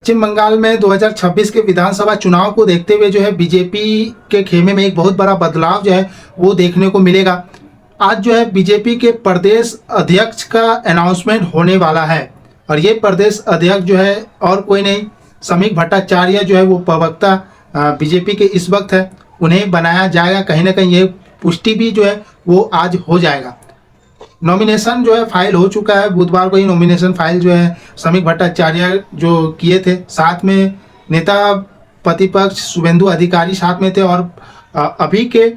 पश्चिम बंगाल में 2026 के विधानसभा चुनाव को देखते हुए जो है बीजेपी के खेमे में एक बहुत बड़ा बदलाव जो है वो देखने को मिलेगा। आज जो है बीजेपी के प्रदेश अध्यक्ष का अनाउंसमेंट होने वाला है और ये प्रदेश अध्यक्ष जो है और कोई नहीं, समीक भट्टाचार्य जो है वो प्रवक्ता बीजेपी के इस वक्त है, उन्हें बनाया जाएगा। कहीं ना कहीं ये पुष्टि भी जो है वो आज हो जाएगा। नॉमिनेशन जो है फाइल हो चुका है, बुधवार को ही नॉमिनेशन फाइल जो है समीक भट्टाचार्य जो किए थे, साथ में नेता प्रतिपक्ष शुभेंदु अधिकारी साथ में थे और अभी के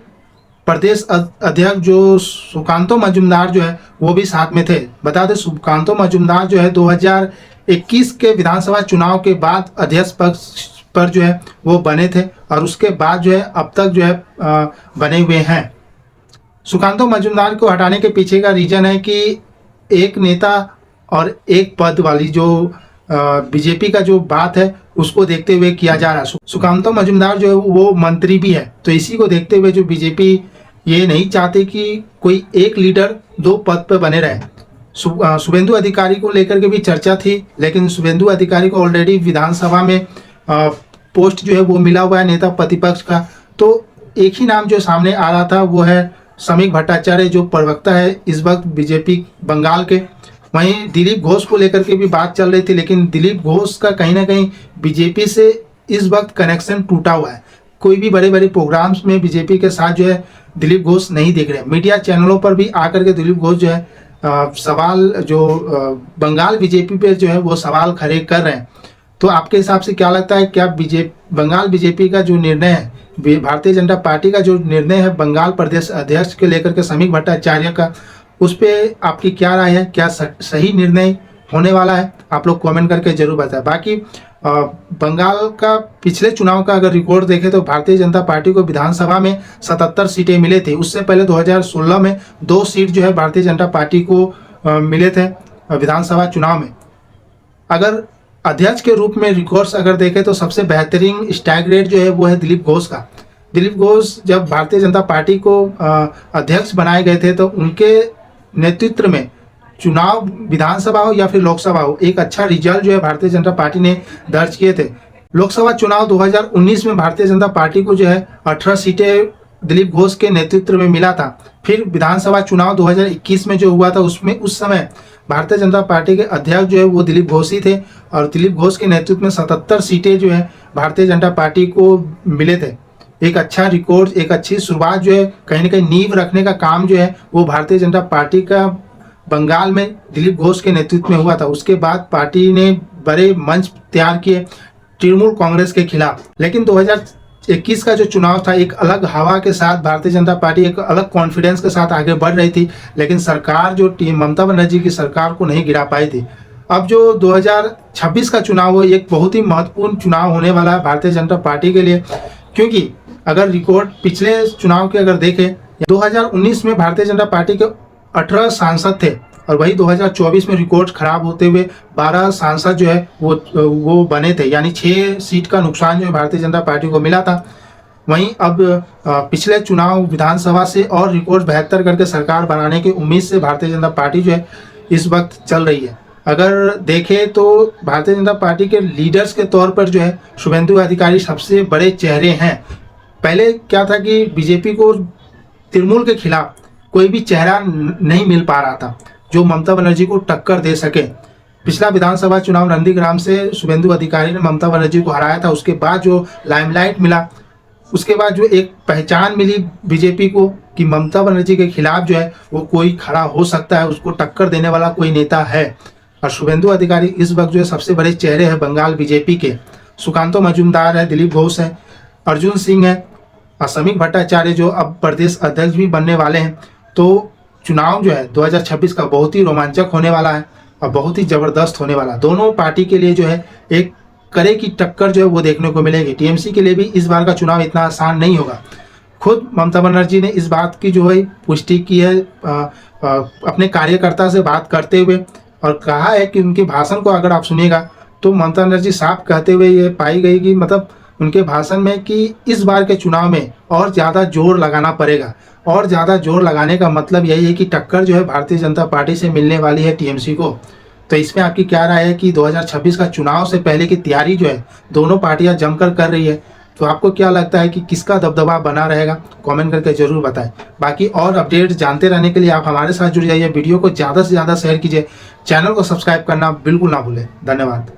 प्रदेश अध्यक्ष जो सुकांतो मजूमदार जो है वो भी साथ में थे। बता दें सुकांतो मजूमदार जो है 2021 के विधानसभा चुनाव के बाद अध्यक्ष पद पर जो है वो बने थे और उसके बाद जो है अब तक जो है बने हुए हैं। सुकांतो मजूमदार को हटाने के पीछे का रीजन है कि एक नेता और एक पद वाली जो बीजेपी का जो बात है उसको देखते हुए किया जा रहा है। सुकांतो मजूमदार जो है वो मंत्री भी है, तो इसी को देखते हुए जो बीजेपी ये नहीं चाहते कि कोई एक लीडर दो पद पर बने रहे। शुभेंदु अधिकारी को लेकर के भी चर्चा थी, लेकिन शुभेंदु अधिकारी को ऑलरेडी विधानसभा में पोस्ट जो है वो मिला हुआ है नेता प्रतिपक्ष का। तो एक ही नाम जो सामने आ रहा था वो है समीक भट्टाचार्य जो प्रवक्ता है इस वक्त बीजेपी बंगाल के। वहीं दिलीप घोष को लेकर के भी बात चल रही थी, लेकिन दिलीप घोष का कहीं ना कहीं बीजेपी से इस वक्त कनेक्शन टूटा हुआ है। कोई भी बड़े बड़े प्रोग्राम्स में बीजेपी के साथ जो है दिलीप घोष नहीं दिख रहे। मीडिया चैनलों पर भी आकर के दिलीप घोष जो है सवाल जो बंगाल बीजेपी पे जो है वो सवाल खड़े कर रहे हैं। तो आपके हिसाब से क्या लगता है, क्या बंगाल बीजेपी का जो निर्णय है, भारतीय जनता पार्टी का जो निर्णय है बंगाल प्रदेश अध्यक्ष के लेकर के समीक भट्टाचार्य का, उस पर आपकी क्या राय है? क्या सही निर्णय होने वाला है? आप लोग कमेंट करके जरूर बताएं। बाकी बंगाल का पिछले चुनाव का अगर रिकॉर्ड देखें तो भारतीय जनता पार्टी को विधानसभा में 77 सीटें मिले थे। उससे पहले 2016 में 2 सीट जो है भारतीय जनता पार्टी को मिले थे विधानसभा चुनाव में। अगर अध्यक्ष के रूप में रिकॉर्ड्स अगर देखें तो सबसे बेहतरीन स्ट्राइक रेट जो है वो है दिलीप घोष का। दिलीप घोष जब भारतीय जनता पार्टी को अध्यक्ष बनाए गए थे तो उनके नेतृत्व में चुनाव विधानसभा हो या फिर लोकसभा हो, एक अच्छा रिजल्ट जो है भारतीय जनता पार्टी ने दर्ज किए थे। लोकसभा चुनाव 2019 में भारतीय जनता पार्टी को जो है 18 सीटें दिलीप घोष के नेतृत्व में मिला था। फिर विधानसभा चुनाव 2021 में जो हुआ था उसमें उस समय भारतीय जनता पार्टी के अध्यक्ष जो है वो दिलीप घोष ही थे और दिलीप घोष के नेतृत्व में 77 सीटें जो है भारतीय जनता पार्टी को मिले थे। एक अच्छा रिकॉर्ड, एक अच्छी शुरुआत जो है कहीं ना कहीं नींव रखने का काम जो है वो भारतीय जनता पार्टी का बंगाल में दिलीप घोष के नेतृत्व में हुआ था। उसके बाद पार्टी ने बड़े मंच तैयार किए तृणमूल कांग्रेस के खिलाफ। लेकिन 2021 का जो चुनाव था एक अलग हवा के साथ भारतीय जनता पार्टी एक अलग कॉन्फिडेंस के साथ आगे बढ़ रही थी, लेकिन सरकार जो टीम ममता बनर्जी की सरकार को नहीं गिरा पाई थी। अब जो 2026 का चुनाव हो एक बहुत ही महत्वपूर्ण चुनाव होने वाला है भारतीय जनता पार्टी के लिए, क्योंकि अगर रिकॉर्ड पिछले चुनाव के अगर देखें 2019 में भारतीय जनता पार्टी के 18 सांसद थे और वही 2024 में रिकॉर्ड खराब होते हुए 12 सांसद जो है वो बने थे, यानी 6 सीट का नुकसान जो है भारतीय जनता पार्टी को मिला था। वहीं अब पिछले चुनाव विधानसभा से और रिकॉर्ड बेहतर करके सरकार बनाने की उम्मीद से भारतीय जनता पार्टी जो है इस वक्त चल रही है। अगर देखें तो भारतीय जनता पार्टी के लीडर्स के तौर पर जो है शुभेंदु अधिकारी सबसे बड़े चेहरे हैं। पहले क्या था कि बीजेपी को तृणमूल के खिलाफ कोई भी चेहरा नहीं मिल पा रहा था जो ममता बनर्जी को टक्कर दे सके। पिछला विधानसभा चुनाव नंदीग्राम से शुभेंदु अधिकारी ने ममता बनर्जी को हराया था। उसके बाद जो लाइमलाइट मिला, उसके बाद जो एक पहचान मिली बीजेपी को कि ममता बनर्जी के खिलाफ जो है वो कोई खड़ा हो सकता है, उसको टक्कर देने वाला कोई नेता है। और शुभेंदु अधिकारी इस वक्त जो है सबसे बड़े चेहरे हैं बंगाल बीजेपी के। सुकांतो मजूमदार है, दिलीप घोष है, अर्जुन सिंह है और समीक भट्टाचार्य जो अब प्रदेश अध्यक्ष भी बनने वाले हैं। तो चुनाव जो है 2026 का बहुत ही रोमांचक होने वाला है और बहुत ही ज़बरदस्त होने वाला है। दोनों पार्टी के लिए जो है एक कड़े की टक्कर जो है वो देखने को मिलेगी। टीएमसी के लिए भी इस बार का चुनाव इतना आसान नहीं होगा। खुद ममता बनर्जी ने इस बात की जो है पुष्टि की है अपने कार्यकर्ता से बात करते हुए और कहा है कि उनके भाषण को अगर आप सुनिएगा तो ममता बनर्जी साफ कहते हुए ये पाई गई कि मतलब उनके भाषण में कि इस बार के चुनाव में और ज़्यादा जोर लगाना पड़ेगा। और ज़्यादा जोर लगाने का मतलब यही है कि टक्कर जो है भारतीय जनता पार्टी से मिलने वाली है टीएमसी को। तो इसमें आपकी क्या राय है कि 2026 का चुनाव से पहले की तैयारी जो है दोनों पार्टियां जमकर कर रही है, तो आपको क्या लगता है कि किसका दबदबा बना रहेगा? कमेंट करके जरूर बताएं। बाकी और अपडेट जानते रहने के लिए आप हमारे साथ जुड़ जाइए, वीडियो को ज़्यादा से ज़्यादा शेयर कीजिए, चैनल को सब्सक्राइब करना बिल्कुल ना भूलें। धन्यवाद।